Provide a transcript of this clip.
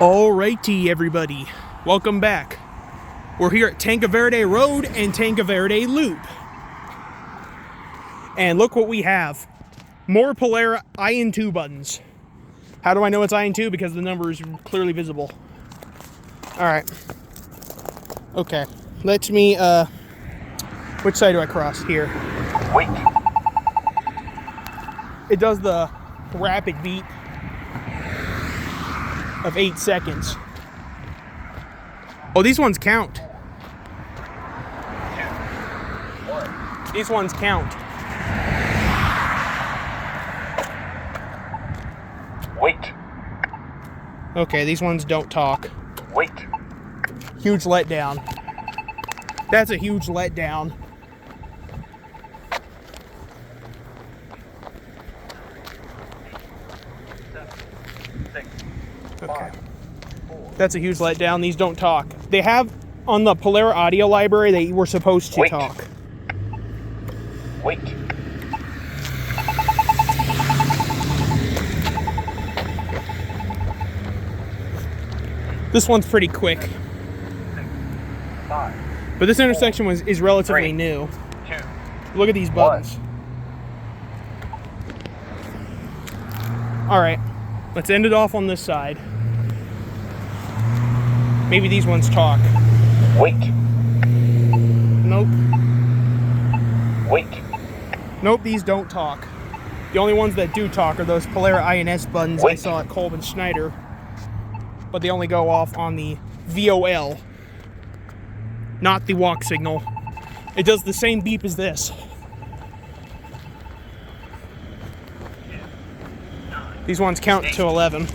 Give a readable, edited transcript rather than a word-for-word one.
Alrighty, everybody, welcome back. We're here at Tanque Verde Road and Tanque Verde Loop. And look what we have. More Polara iN2 buttons. How do I know it's iN2? Because the number is clearly visible. Alright. Okay. Let me, which side do I cross? Here. Wait. It does the rapid beat of 8 seconds. Oh, these ones count. 2, 1. These ones count. Wait. Okay, these ones don't talk. Wait. Huge letdown. That's a huge letdown. Okay. That's a huge letdown. These don't talk. They have on the Polara audio library, they were supposed to talk. Wait. This one's pretty quick. 6, 5. But this intersection is relatively 3, new. 2. Look at these buttons. Alright, let's end it off on this side. Maybe these ones talk. Wait. Nope. Wait. Nope, these don't talk. The only ones that do talk are those Polara iN2s buttons I saw at Colvin Schneider. But they only go off on the VOL, not the walk signal. It does the same beep as this. These ones count to 11.